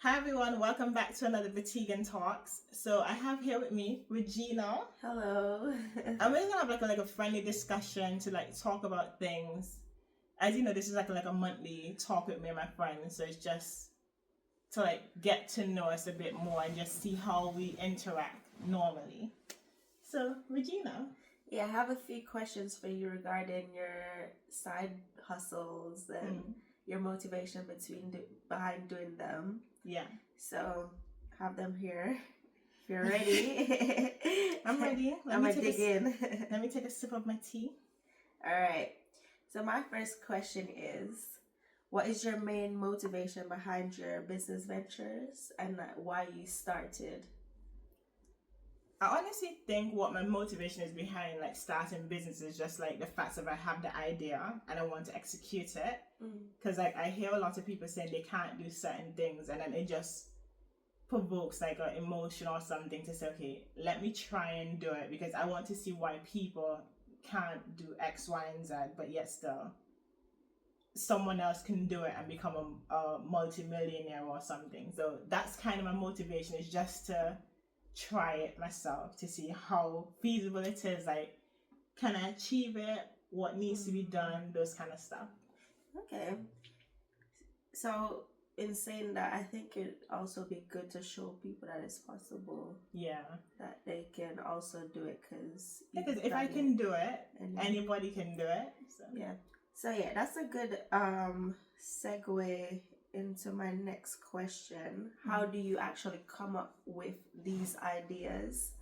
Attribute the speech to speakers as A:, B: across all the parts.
A: Hi everyone, welcome back to another Britiguan Talks. So I have here with me Regina.
B: Hello.
A: And we're gonna have like a friendly discussion to talk about things. As you know, this is like a monthly talk with me and my friends. So it's just to get to know us a bit more and just see how we interact normally. So Regina.
B: Yeah, I have a few questions for you regarding your side hustles and your motivation behind doing them.
A: Yeah.
B: So have them here. If you're ready.
A: I'm ready.
B: I'm gonna dig in.
A: Let me take a sip of my tea.
B: All right. So my first question is, what is your main motivation behind your business ventures and why you started?
A: I honestly think what my motivation is behind starting business is just the fact that I have the idea and I want to execute it. Because I hear a lot of people saying they can't do certain things, and then it just provokes an emotion or something to say, okay, let me try and do it, because I want to see why people can't do X, Y, and Z, but yet still someone else can do it and become a multi-millionaire or something. So that's kind of my motivation, is just to try it myself to see how feasible it is. Can I achieve it? What needs to be done? Those kind of stuff.
B: Okay. So in saying that, I think it'd also be good to show people that it's possible.
A: Yeah.
B: That they can also do it, because
A: if I can do it, anybody can do it. So.
B: Yeah. So yeah, that's a good segue into my next question. How do you actually come up with these ideas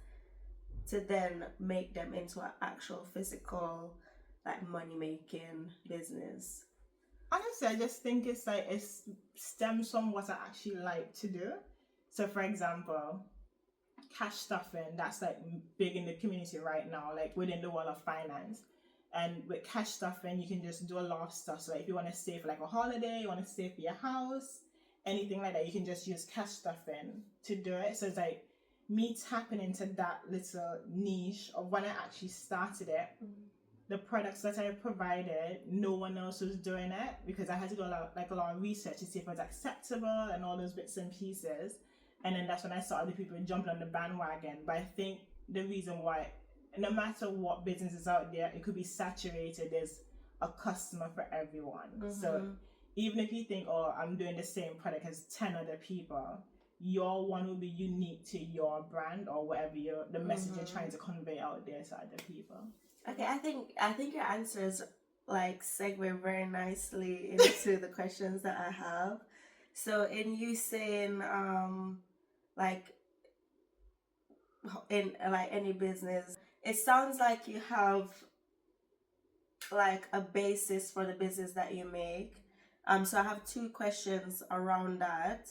B: to then make them into an actual physical money making business?
A: Honestly, I just think it stems from what I actually like to do. So for example, cash stuffing, that's big in the community right now, within the world of finance. And with cash stuffing, you can just do a lot of stuff. So if you want to save for a holiday, you want to save for your house, anything like that, you can just use cash stuffing to do it. So it's me tapping into that little niche of when I actually started it. The products that I provided, no one else was doing it, because I had to do a lot of research to see if it was acceptable and all those bits and pieces. And then that's when I saw other people jumping on the bandwagon. But I think the reason why, no matter what business is out there, it could be saturated. There's a customer for everyone. So even if you think, oh, I'm doing the same product as 10 other people, your one will be unique to your brand or whatever the message you're trying to convey out there to other people.
B: Okay, I think your answers segue very nicely into the questions that I have. So in you saying in any business, it sounds like you have a basis for the business that you make. So I have two questions around that.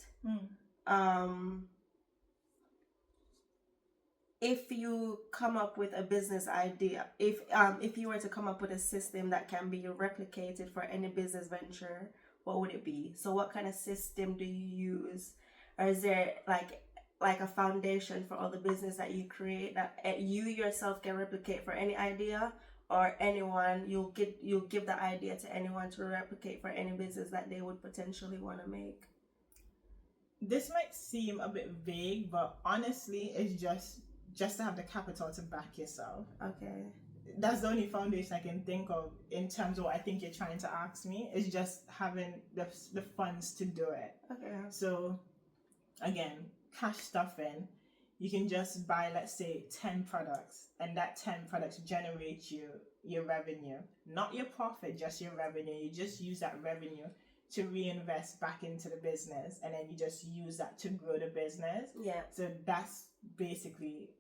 B: If you come up with a business idea, if you were to come up with a system that can be replicated for any business venture, what would it be? So what kind of system do you use? Or is there a foundation for all the business that you create that you yourself can replicate for any idea, or anyone you'll give the idea to anyone to replicate for any business that they would potentially want to make?
A: This might seem a bit vague, but honestly, it's just to have the capital to back yourself.
B: Okay.
A: That's the only foundation I can think of in terms of what I think you're trying to ask me, is just having the funds to do it.
B: Okay.
A: So again, cash stuffing, you can just buy, let's say, 10 products, and that 10 products generate you your revenue, not your profit, just your revenue. You just use that revenue to reinvest back into the business, and then you just use that to grow the business.
B: Yeah.
A: So that's basically,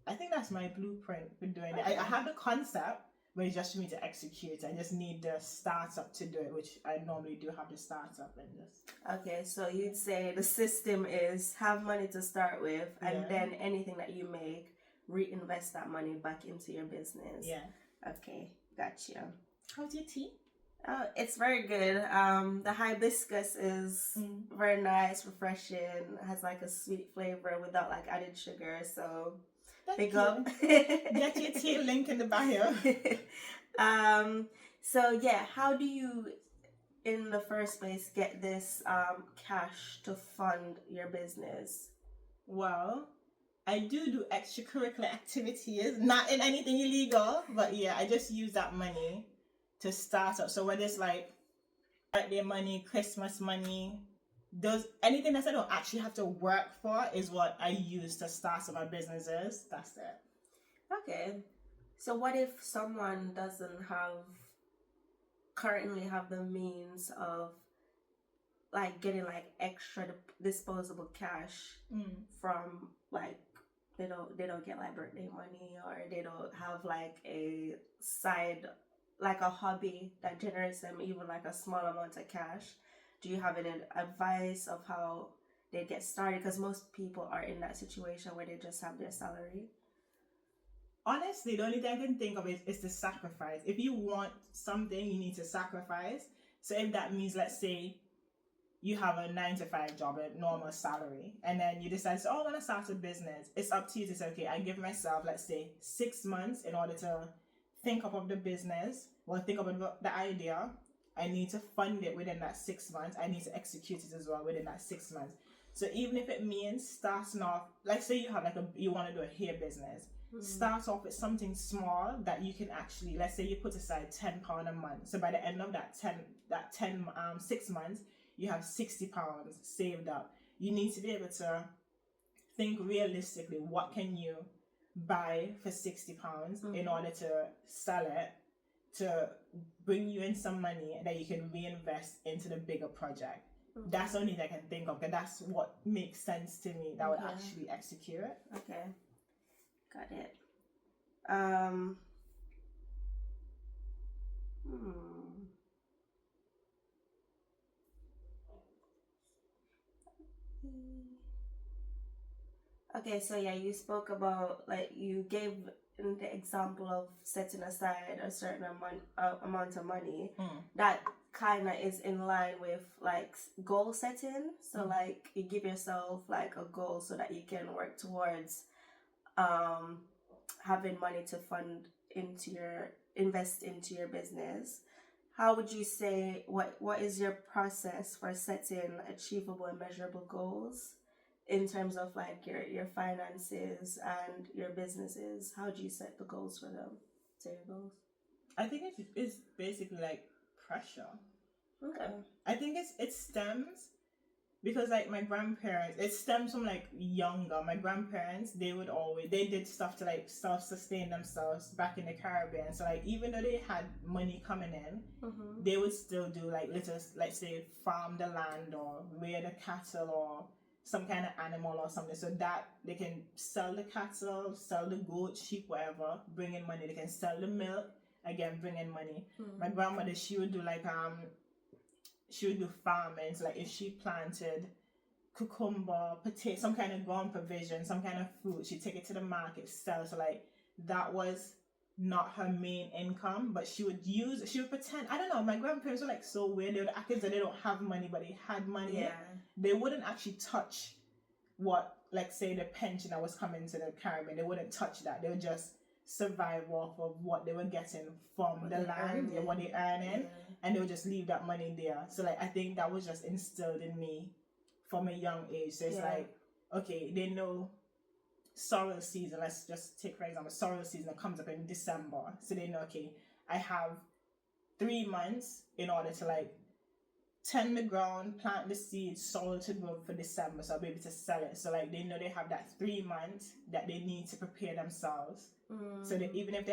A: I think that's my blueprint for doing it. I have the concept, but it's just for me to execute. I just need the startup to do it, which I normally do have the startup and just.
B: Okay, so you'd say the system is have money to start with, and then anything that you make, reinvest that money back into your business.
A: Yeah.
B: Okay, gotcha.
A: How's your tea?
B: Oh, it's very good. The hibiscus is very nice, refreshing, has a sweet flavor without added sugar, so big up.
A: Get your tea link in the bio.
B: So yeah, how do you in the first place get this cash to fund your business?
A: Well, I do extracurricular activities, not in anything illegal, but yeah, I just use that money to start up. So whether it's like birthday money, Christmas money, those anything that I don't actually have to work for is what I use to start up my businesses. That's it.
B: Okay. So what if someone doesn't currently have the means of like getting like extra disposable cash from like they don't get like birthday money, or they don't have like a side, like a hobby that generates them even like a small amount of cash? Do you have any advice of how they get started? Because most people are in that situation where they just have their salary.
A: Honestly, the only thing I can think of is to sacrifice. If you want something, you need to sacrifice. So if that means, let's say, you have a 9 to 5 job, a normal salary, and then you decide, oh, I want to start a business. It's up to you to say, okay, I give myself, let's say, 6 months in order to think up of the business, or think up of the idea. I need to fund it within that 6 months. I need to execute it as well within that 6 months. So even if it means starting off, like say you have you want to do a hair business, start off with something small that you can actually, let's say you put aside £10 a month. So by the end of that 6 months, you have £60 saved up. You need to be able to think realistically, what can you buy for £60 in order to sell it, to bring you in some money that you can reinvest into the bigger project. That's the only thing I can think of, because that's what makes sense to me that would actually execute it.
B: Okay, got it. Okay, so yeah, you spoke about, like, you gave the example of setting aside a certain amount of money. That kind of is in line with like goal setting. So like you give yourself like a goal so that you can work towards having money to invest into your business. How would you say, what is your process for setting achievable and measurable goals in terms of like your finances and your businesses? How do you set the goals for them? Set your goals.
A: I think it's basically like pressure.
B: Okay.
A: I think it stems because like my grandparents, it stems from like younger. My grandparents, they did stuff to like self-sustain themselves back in the Caribbean. So like even though they had money coming in, they would still do like little, let's say, farm the land or rear the cattle or some kind of animal or something, so that they can sell the cattle, sell the goat, sheep, whatever, bring in money. They can sell the milk, again, bring in money. My grandmother, she would do like she would do farming. So like if she planted cucumber, potato, some kind of ground provision, some kind of fruit, she'd take it to the market, sell. So like that was not her main income, but she would pretend, I don't know, my grandparents were like so weird. They would act as though they don't have money, but they had money.
B: Yeah.
A: They wouldn't actually touch what, like say the pension that was coming to the Caribbean. They wouldn't touch that. They would just survive off of what they were getting from the land, what they earning, and they would just leave that money there. So like I think that was just instilled in me from a young age. So it's like, okay, they know sorrel season, let's just take for example, sorrel season that comes up in December. So they know, okay, I have 3 months in order to like tend the ground, plant the seeds, soil to grow for December, so I'll be able to sell it. So like they know they have that 3 months that they need to prepare themselves. So that even if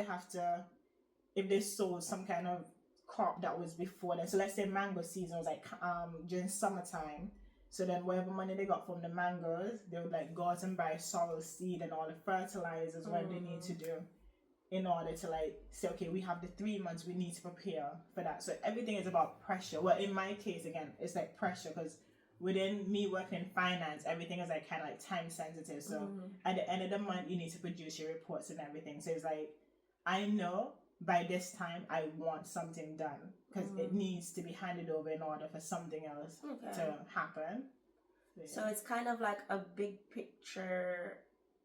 A: they sold some kind of crop that was before then, so let's say mango season was like during summertime, so then whatever money they got from the mangoes, they would like go out and buy sorrel seed and all the fertilizers, what they need to do in order to like say, okay, we have the 3 months, we need to prepare for that. So everything is about pressure. Well, in my case, again, it's like pressure because within me working in finance, everything is like kind of like time sensitive. So at the end of the month, you need to produce your reports and everything. So it's like, I know by this time I want something done because it needs to be handed over in order for something else to happen.
B: So it's kind of like a big picture.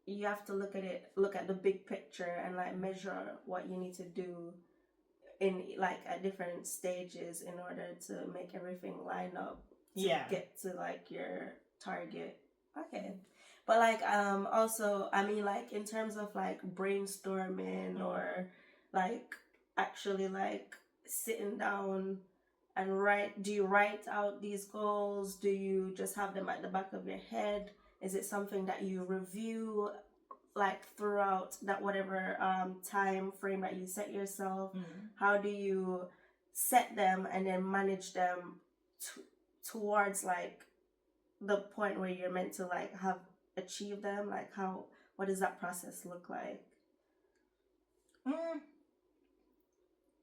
B: You have to look at the big picture and like measure what you need to do in like at different stages in order to make everything line up to
A: Yeah.
B: get to like your target. Okay. But like also I mean like in terms of like brainstorming or like actually like sitting down and write, do you write out these goals? Do you just have them at the back of your head? Is it something that you review like throughout that whatever time frame that you set yourself? How do you set them and then manage them towards like the point where you're meant to like have achieved them? Like what does that process look like?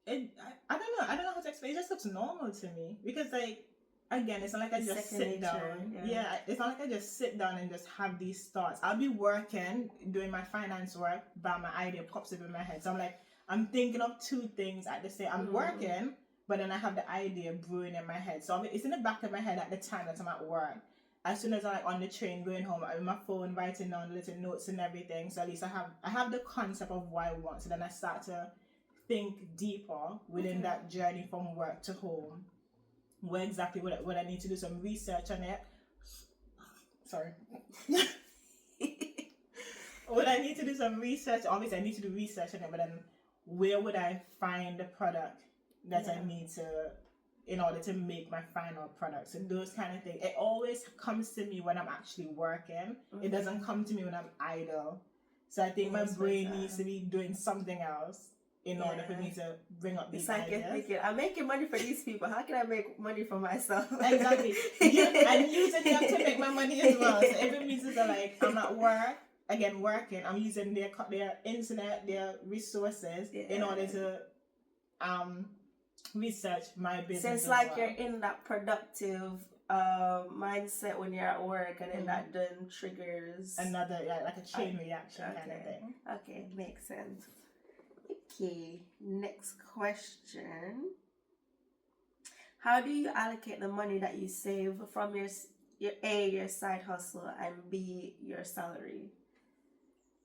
A: I don't know. I don't know how to explain. It just looks normal to me because, like, again, it's not like I just sit down. Yeah, it's not like I just sit down and just have these thoughts. I'll be working, doing my finance work, but my idea pops up in my head. So I'm like, I'm thinking of two things at the same. I'm working, but then I have the idea brewing in my head. So it's in the back of my head at the time that I'm at work. As soon as I'm like on the train going home, I'm on my phone writing down little notes and everything. So at least I have the concept of what I want. So then I start to think deeper within that journey from work to home. Where exactly what I need to do some research on it. Sorry. Would I need to do some research? Obviously I need to do research on it, but then where would I find the product that I need to in order to make my final product? So those kind of things. It always comes to me when I'm actually working. It doesn't come to me when I'm idle. So I think my brain needs to be doing something else in order for me to bring up these ideas.
B: You're thinking, I'm making money for these people. How can I make money for myself?
A: Exactly. I'm using them to make my money as well. So if it means that like I'm at work, again working, I'm using their internet, their resources in order to research my business.
B: So it's like you're in that productive mindset when you're at work, and then that then triggers
A: another like a chain reaction kind of thing.
B: Okay, makes sense. Okay, next question. How do you allocate the money that you save from your your side hustle, and B, your salary?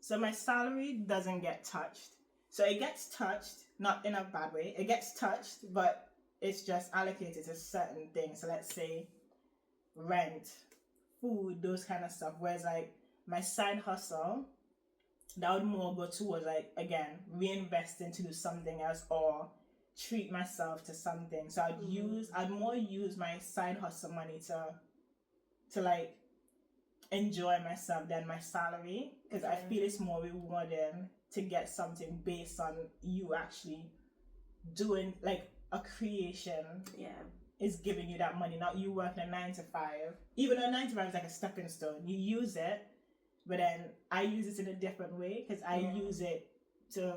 A: So my salary doesn't get touched. So it gets touched, not in a bad way. It gets touched, but it's just allocated to certain things. So let's say rent, food, those kind of stuff. Whereas like my side hustle, that would more go towards like, again, reinvesting to do something else or treat myself to something. So I'd more use my side hustle money to like enjoy myself than my salary, because I feel it's more rewarding to get something based on you actually doing like a creation. Is giving you that money, not you working a 9 to 5. Even though 9 to 5 is like a stepping stone, you use it. But then I use it in a different way, because I use it to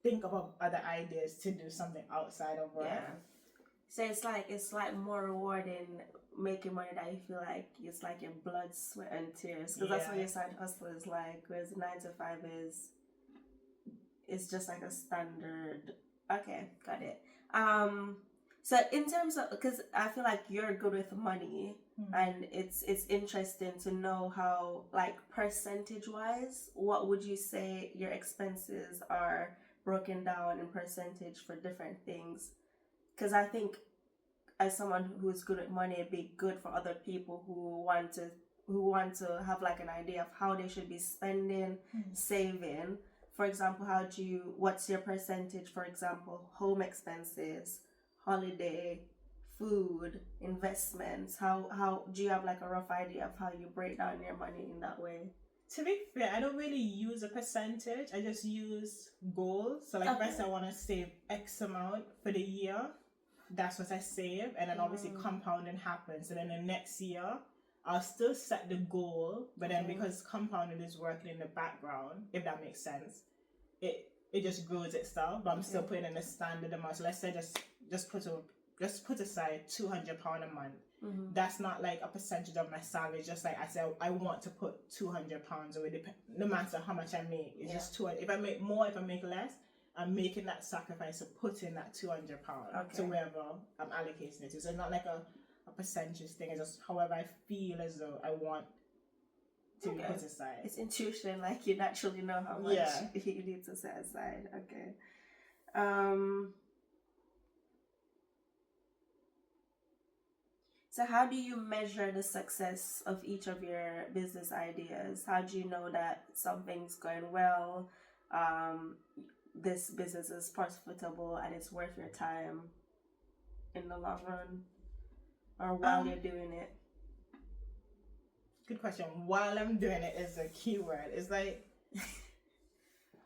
A: think about other ideas to do something outside of work.
B: So it's like more rewarding making money that you feel like it's like your blood, sweat, and tears. Because that's what your side hustle is like. Whereas 9 to 5 is just like a standard. Okay, got it. So in terms of, because I feel like you're good with money, and it's interesting to know how, like, percentage wise, what would you say your expenses are broken down in percentage for different things? Because I think as someone who's good at money, it'd be good for other people who want to have like an idea of how they should be spending, saving. For example, what's your percentage, for example, home expenses, holiday, food, investments? How do you have like a rough idea of how you break down your money in that way?
A: To be fair, I don't really use a percentage. I just use goals. So like first I want to save X amount for the year. That's what I save, and then obviously compounding happens. So then the next year I'll still set the goal, but then because compounding is working in the background, if that makes sense, it just grows itself. But I'm still putting in a standard amount. So let's say just put aside £200 a month. That's not like a percentage of my salary. Just like I said, I want to put £200 away, no matter how much I make. It's just 200. If I make more, if I make less, I'm making that sacrifice of putting that £200 to wherever I'm allocating it to. So it's not like a percentage thing. It's just however I feel as though I want to be put aside.
B: It's intuition, like you naturally know how much you need to set aside. So how do you measure the success of each of your business ideas? How do you know that something's going well? This business is profitable and it's worth your time in the long run, or while you're doing it?
A: Good question. While I'm doing it is a keyword. It's like,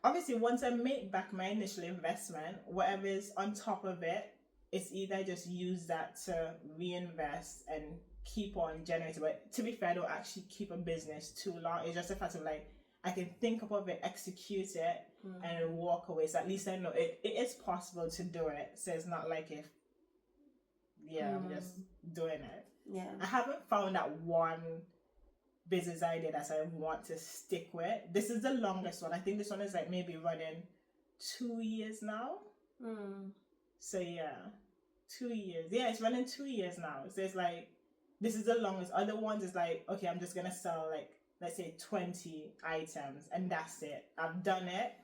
A: obviously, once I make back my initial investment, whatever is on top of it, it's either just use that to reinvest and keep on generating. But to be fair, I don't actually keep a business too long. It's just a fact of like, I can think of it, execute it, and then walk away. So at least I know it is possible to do it. So it's not like if, I'm just doing it.
B: Yeah.
A: I haven't found that one business idea that I want to stick with. This is the longest one. I think this one is like maybe running 2 years now. So 2 years. Yeah, it's running 2 years now. So it's like, this is the longest. Other ones is like, okay, I'm just gonna sell like, let's say 20 items and that's it. I've done it.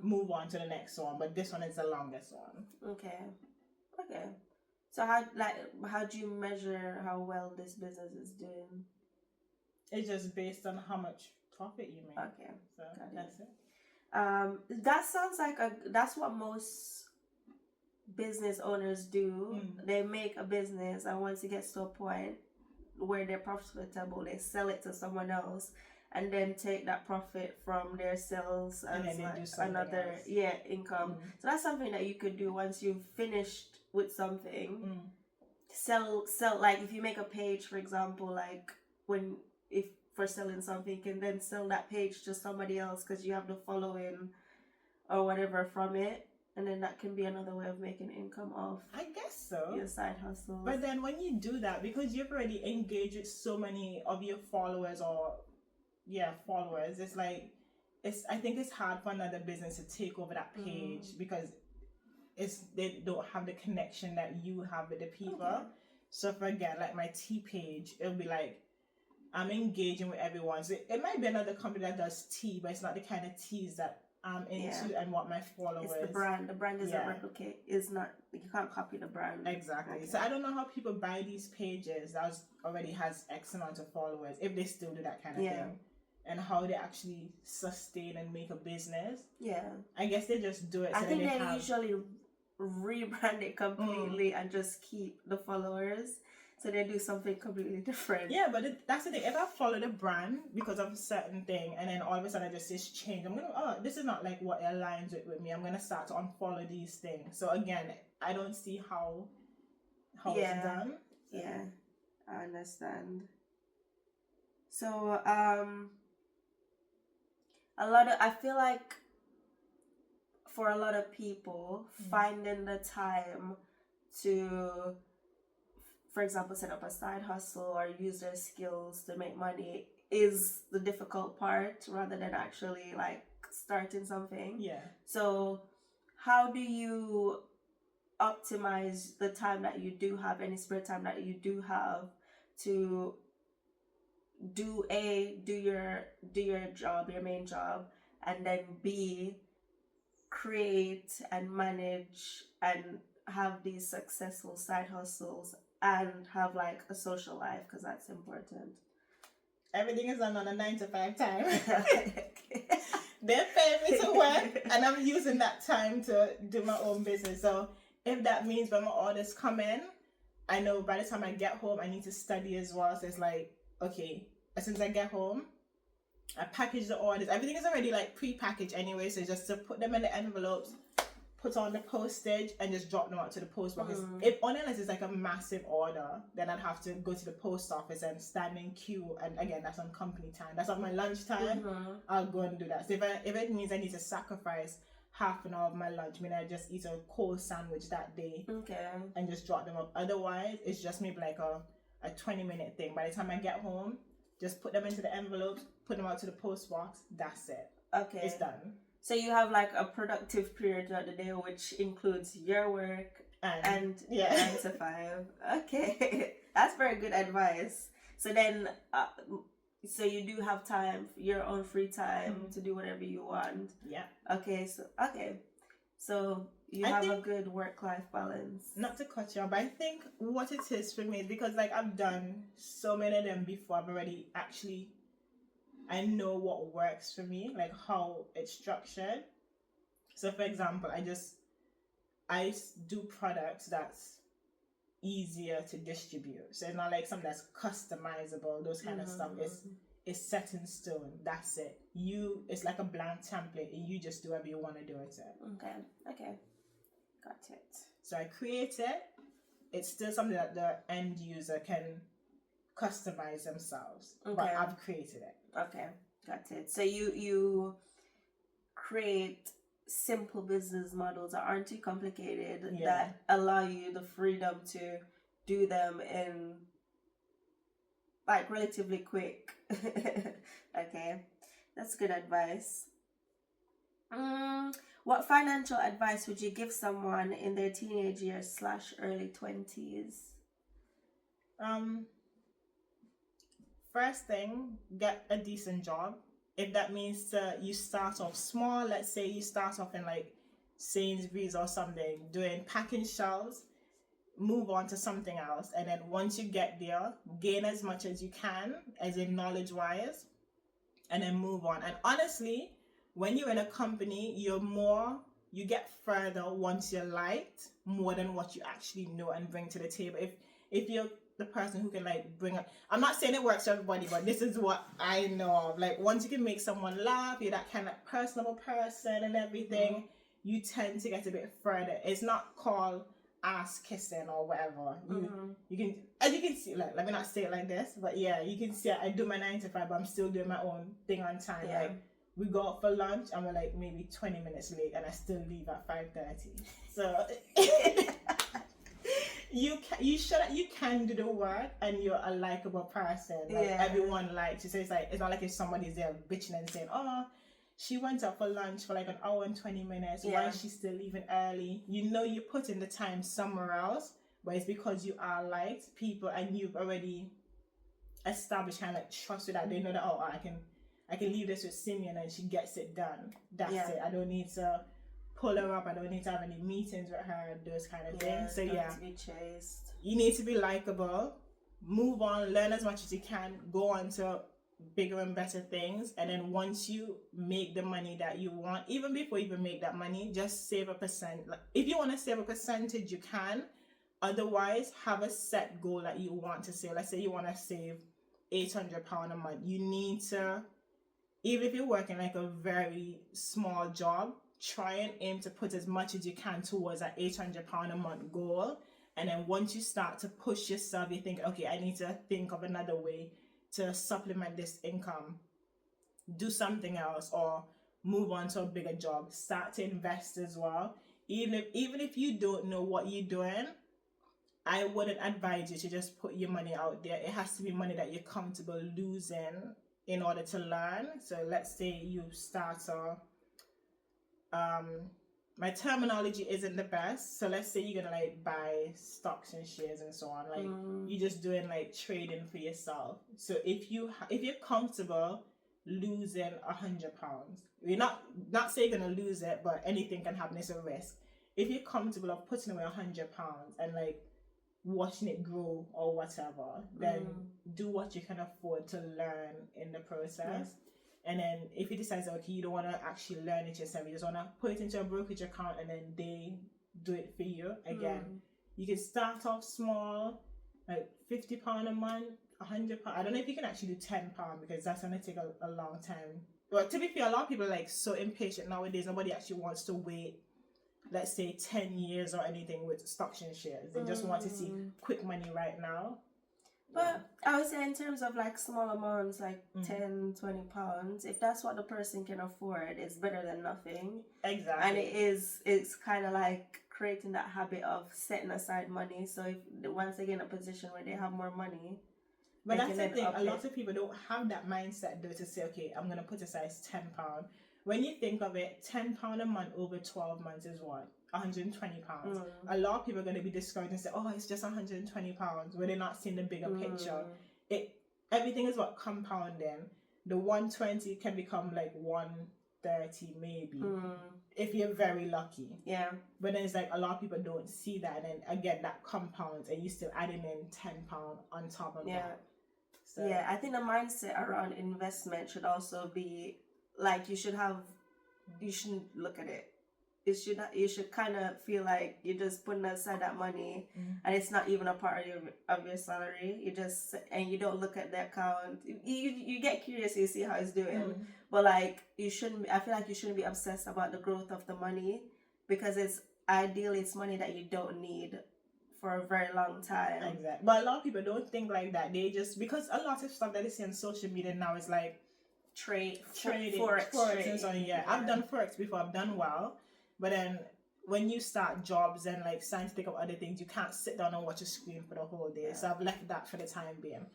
A: Move on to the next one. But this one is the longest one.
B: Okay. So how do you measure how well this business is doing?
A: It's just based on how much profit you make.
B: Okay.
A: So that's it.
B: That sounds like that's what most business owners do. They make a business, and once it gets to a point where they're profitable, they sell it to someone else and then take that profit from their sales as like another income. So that's something that you could do once you've finished with something. Sell like if you make a page, for example, like if for selling something, you can then sell that page to somebody else because you have the following or whatever from it, and then that can be another way of making income off,
A: I guess so,
B: your side hustle.
A: But then when you do that, because you've already engaged with so many of your followers it's like, I think it's hard for another business to take over that page because they don't have the connection that you have with the people. So for again, like my tea page, it'll be like, I'm engaging with everyone. So it might be another company that does tea, but it's not the kind of teas that I'm into and what my followers.
B: It's the brand. The brand isn't replicate. It's not. You can't copy the brand.
A: Exactly. Okay. So I don't know how people buy these pages that already has X amount of followers, if they still do that kind of thing, and how they actually sustain and make a business. Yeah. I guess they just do it.
B: I think they usually rebrand it completely and just keep the followers. So they do something completely different.
A: Yeah, but that's the thing. If I follow the brand because of a certain thing, and then all of a sudden I just see change, I'm gonna, this is not like what aligns with me. I'm gonna start to unfollow these things. So again, I don't see how it's done. So.
B: Yeah, I understand. So I feel like for a lot of people, finding the time to, for example, set up a side hustle or use their skills to make money is the difficult part rather than actually like starting something.
A: Yeah.
B: So how do you optimize the time that you do have, any spare time that you do have, to do your job, your main job, and then B, create and manage and have these successful side hustles and have like a social life, because that's important.
A: Everything is done on a 9-to-5 time. They're paying me to work and I'm using that time to do my own business. So if that means when my orders come in, I know by the time I get home I need to study as well. So it's like, okay, as soon as I get home, I package the orders. Everything is already like pre-packaged anyway, so just to put them in the envelopes, put on the postage, and just drop them out to the post box. If unless it's like a massive order, then I'd have to go to the post office and stand in queue, and again, that's on company time. That's on my lunch time. I'll go and do that. So if it means I need to sacrifice half an hour of my lunch, I mean, I just eat a cold sandwich that day, and just drop them up. Otherwise, it's just maybe like a 20-minute thing. By the time I get home, just put them into the envelopes, put them out to the post box. That's it. Okay, it's done.
B: So you have like a productive period throughout the day, which includes your work and 9 to 5. Okay, that's very good advice. So then, so you do have time, your own free time to do whatever you want.
A: Yeah.
B: Okay. So you
A: I
B: have a
A: think,
B: good work-life balance.
A: not to cut you off, but I think what it is for me is because like I've done so many of them before, I've already actually, I know what works for me, like how it's structured. So for example, do products that's easier to distribute. So it's not like something that's customizable, those kind of stuff. It's set in stone. That's it. It's like a blank template and you just do whatever you want to do with it.
B: Okay. Got it.
A: So I create it. It's still something that the end user can customize themselves.
B: Okay.
A: But I've created it.
B: Okay. Got it. So you create simple business models that aren't too complicated, that allow you the freedom to do them in like relatively quick. Okay, that's good advice. What financial advice would you give someone in their teenage years / early 20s?
A: First thing, get a decent job. If that means you start off small, let's say you start off in like Sainsbury's or something, doing packing shelves, move on to something else. And then once you get there, gain as much as you can, as in knowledge wise, and then move on. And honestly, when you're in a company, you get further once you're liked more than what you actually know and bring to the table. If you're the person who can like bring up, I'm not saying it works for everybody, but this is what I know of. Like once you can make someone laugh, you're that kind of personable person and everything, you tend to get a bit further. It's not called ass kissing or whatever. You can, as you can see, like let me not say it like this, but yeah, you can see I do my 9 to 5, but I'm still doing my own thing on time. Like we go out for lunch and we're like maybe 20 minutes late and I still leave at 5:30. So you can do the work and you're a likable person. Like everyone likes you. So it's not like if somebody's there bitching and saying, oh, she went out for lunch for like an hour and 20 minutes. Why is she still leaving early? You know you put in the time somewhere else, but it's because you are liked people and you've already established kind of like trust with that. They know that, oh, I can leave this with Simeon and she gets it done. That's it. I don't need to pull her up. I don't need to have any meetings with her, those kind of things. So
B: to be chased.
A: You need to be likable. Move on, learn as much as you can, go on to bigger and better things. And then once you make the money that you want, even before you even make that money, just save a percent. Like, if you want to save a percentage, you can. Otherwise, have a set goal that you want to save. Let's say you want to save £800 a month. You need to, even if you're working like a very small job, try and aim to put as much as you can towards that £800 a month goal. And then once you start to push yourself, you think, okay, I need to think of another way to supplement this income, do something else, or move on to a bigger job. Start to invest as well. Even if you don't know what you're doing, I wouldn't advise you to just put your money out there. It has to be money that you're comfortable losing in order to learn. So let's say you start my terminology isn't the best. So let's say you're gonna like buy stocks and shares and so on. Like you're just doing like trading for yourself. So if you're comfortable losing £100, you're not saying you're gonna lose it, but anything can happen. It's a risk. If you're comfortable of putting away £100 and like watching it grow or whatever, then do what you can afford to learn in the process. And then if you decide, okay, you don't want to actually learn it yourself, you just want to put it into a brokerage account and then they do it for you. Again, you can start off small, like £50 a month, £100. I don't know if you can actually do £10 because that's going to take a long time. But to be fair, a lot of people are like so impatient nowadays. Nobody actually wants to wait, let's say 10 years or anything with stocks and shares. They just want to see quick money right now.
B: But I would say in terms of like small amounts, like £10-20, if that's what the person can afford, it's better than nothing.
A: Exactly.
B: And it's kind of like creating that habit of setting aside money. So if once they get in a position where they have more money.
A: But that's the thing, a lot of people don't have that mindset though to say, okay, I'm going to put aside £10. When you think of it, £10 a month over 12 months is what? £120. A lot of people are going to be discouraged and say, oh, it's just £120, where they're not seeing the bigger picture. Everything is what compounding. The 120 can become like 1 30 maybe.
B: Mm.
A: If you're very lucky.
B: Yeah.
A: But then it's like a lot of people don't see that, and then again that compounds, and you still adding in £10 on top of that. So.
B: Yeah, I think the mindset around investment should also be like you shouldn't look at it. You should kind of feel like you're just putting aside that money, and it's not even a part of your salary. You don't look at the account. You get curious, you see how it's doing, but like you shouldn't. I feel like you shouldn't be obsessed about the growth of the money, because it's money that you don't need for a very long time.
A: Exactly. But a lot of people don't think like that. They just, because a lot of stuff that they see on social media now is like
B: trading,
A: forex and so on. Yeah, I've done forex before. I've done well. But then when you start jobs and like starting to think of other things, you can't sit down and watch a screen for the whole day. So I've left that for the time being.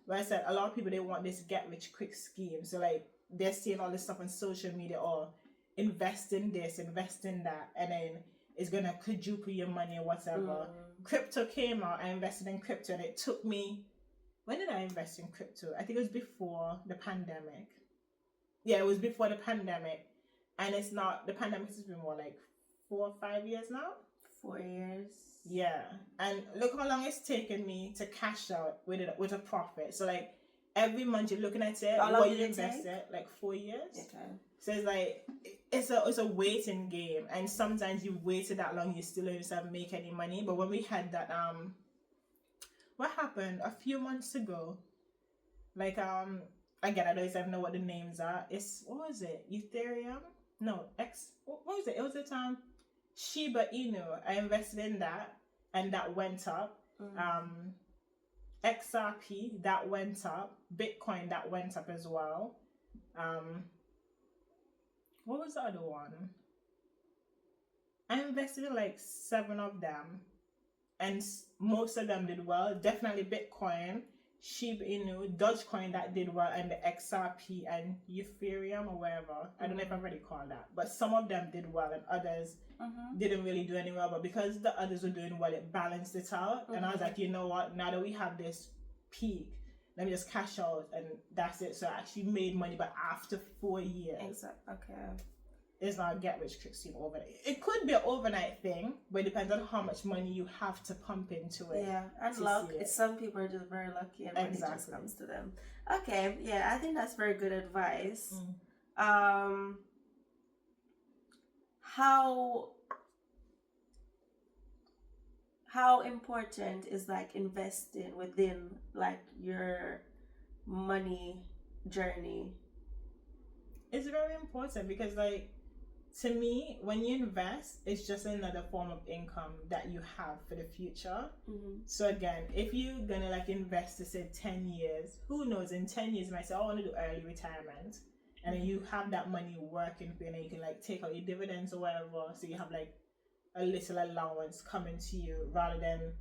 A: But I said a lot of people, they want this get rich quick scheme. So like they're seeing all this stuff on social media, or invest in this, invest in that, and then it's gonna quadruple your money or whatever. Crypto came out. I invested in crypto, and it took me. When did I invest in crypto? I think it was before the pandemic. Yeah, it was before the pandemic. And it's not, the pandemic has been more like 4 or 5 years now.
B: 4 years.
A: Yeah, and look how long it's taken me to cash out with a profit. So like every month you're looking at it, what you invested, like 4 years.
B: Okay.
A: So it's like it's a waiting game, and sometimes you waited that long, you still don't yourself make any money. But when we had that what happened a few months ago, like again I don't even know what the names are. It's, what was it? Ethereum. No, what was it? It was Shiba Inu. I invested in that, and that went up. XRP, that went up. Bitcoin, that went up as well. What was the other one? I invested in like 7 of them, and most of them did well. Definitely Bitcoin, Shiba Inu, Dogecoin, that did well, and the XRP and Ethereum or whatever. I don't know if I've already called that, but some of them did well and others didn't really do any well. But because the others were doing well, it balanced it out. And I was like, you know what? Now that we have this peak, let me just cash out, and that's it. So I actually made money, but after 4 years.
B: Exactly. Okay.
A: It's not a get rich quick scheme overnight. It could be an overnight thing, but it depends on how much money you have to pump into it.
B: Yeah, and luck. Some people are just very lucky, and money just comes to them. Okay, yeah, I think that's very good advice. How important is like investing within like your money journey?
A: It's very important because like, to me, when you invest, it's just another form of income that you have for the future. So again, if you're gonna like invest to say 10 years, who knows, in 10 years you might say, I want to do early retirement, and then you have that money working for you, and you can like take out your dividends or whatever, so you have like a little allowance coming to you, rather than,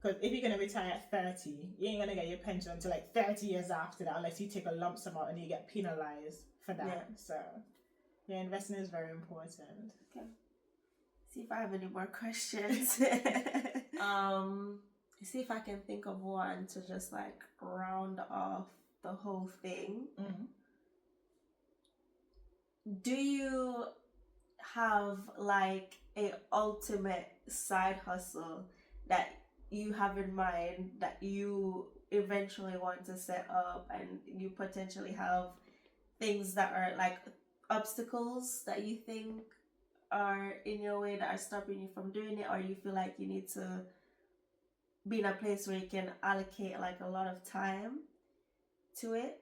A: because if you're gonna retire at 30, you ain't gonna get your pension until like 30 years after that, unless you take a lump sum out and you get penalized for that. So yeah, investing is very important.
B: Okay. See if I have any more questions. See if I can think of one to just like round off the whole thing. Do you have like a ultimate side hustle that you have in mind that you eventually want to set up, and you potentially have things that are like obstacles that you think are in your way that are stopping you from doing it, or you feel like you need to be in a place where you can allocate like a lot of time to it?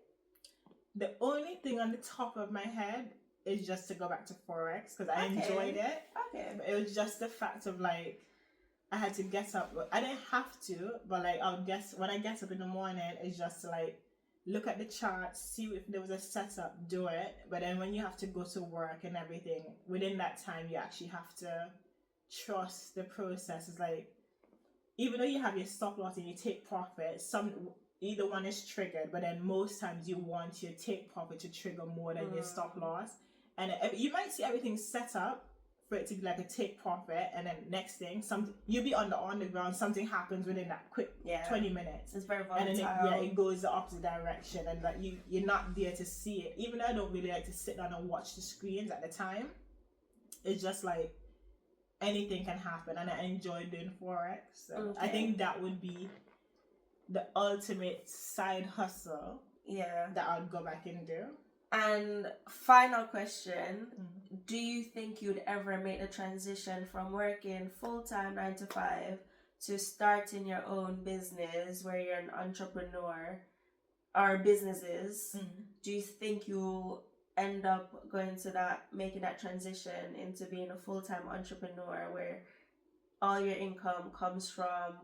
A: The only thing on the top of my head is just to go back to forex, because I enjoyed it. It was just the fact of like, I had to get up. I didn't have to, but like when I get up in the morning, it's just to like look at the chart, see if there was a setup, do it. But then when you have to go to work and everything, within that time, you actually have to trust the process. It's like, even though you have your stop loss and you take profit, either one is triggered, but then most times you want your take profit to trigger more than your stop loss. And you might see everything set up for it to be like a take profit, and then next thing, something you'll be on the ground, something happens within that quick 20 minutes.
B: It's very
A: And
B: volatile.
A: then it goes the opposite direction, and like you're not there to see it. Even though I don't really like to sit down and watch the screens at the time, it's just like anything can happen, and I enjoy doing forex. So I think that would be the ultimate side hustle.
B: Yeah.
A: That I'd go back and do.
B: And final question, do you think you'd ever make the transition from working full-time 9 to 5 to starting your own business where you're an entrepreneur or businesses? Do you think you'll end up making that transition into being a full-time entrepreneur where all your income comes from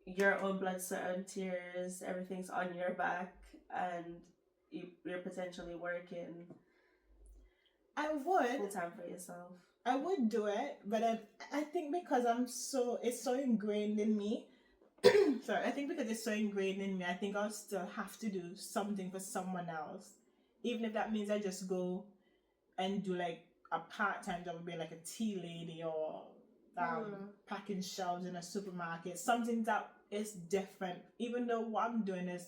B: your own blood, sweat and tears, everything's on your back, and you're potentially working full time for yourself?
A: I would do it, but I think because it's so ingrained in me. Sorry, I think because it's so ingrained in me, I think I'll still have to do something for someone else, even if that means I just go and do like a part-time job, being like a tea lady or packing shelves in a supermarket, something that is different. Even though what I'm doing it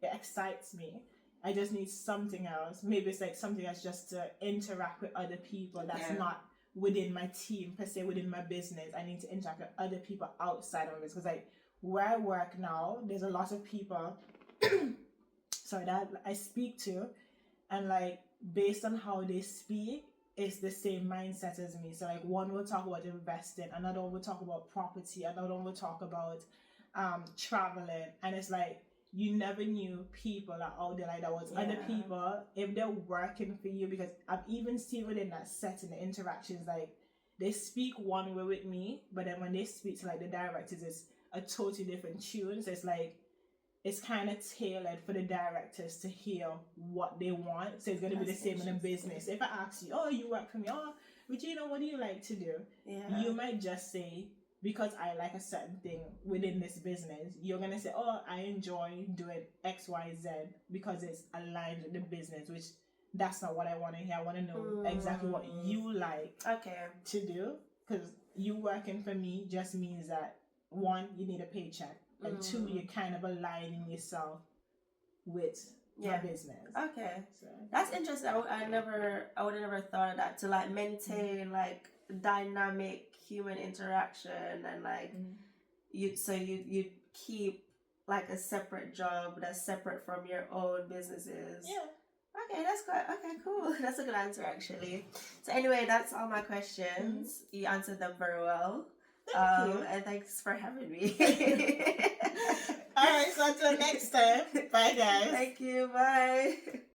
A: excites me, I just need something else. Maybe it's like something that's just to interact with other people that's not within my team per se, within my business. I need to interact with other people outside of this, because like where I work now, there's a lot of people that I speak to, and like based on how they speak, it's the same mindset as me. So like one will talk about investing, another one will talk about property, another one will talk about traveling, and it's like you never knew people are out there like that. Was other people, if they're working for you, because I've even seen within that setting, the interactions, like they speak one way with me, but then when they speak to like the directors, it's a totally different tune. So it's like it's kind of tailored for the directors to hear what they want. So it's going to be the same in a business. If I ask you, oh, you work for me, oh, Regina, what do you like to do? You might just say, because I like a certain thing within this business, you're going to say, oh, I enjoy doing X, Y, Z because it's aligned with the business, which that's not what I want to hear. I want to know exactly what you like to do, because you working for me just means that, one, you need a paycheck, and two, you're kind of aligning yourself with your business. Okay. So
B: that's interesting. I would have never thought of that, to like maintain like dynamic human interaction, and like you keep like a separate job that's separate from your own businesses. Okay, that's quite okay, cool. That's a good answer actually. So anyway, that's all my questions. You answered them very well. Thank you. And thanks for having me.
A: Alright, so until next time. Bye guys.
B: Thank you, bye.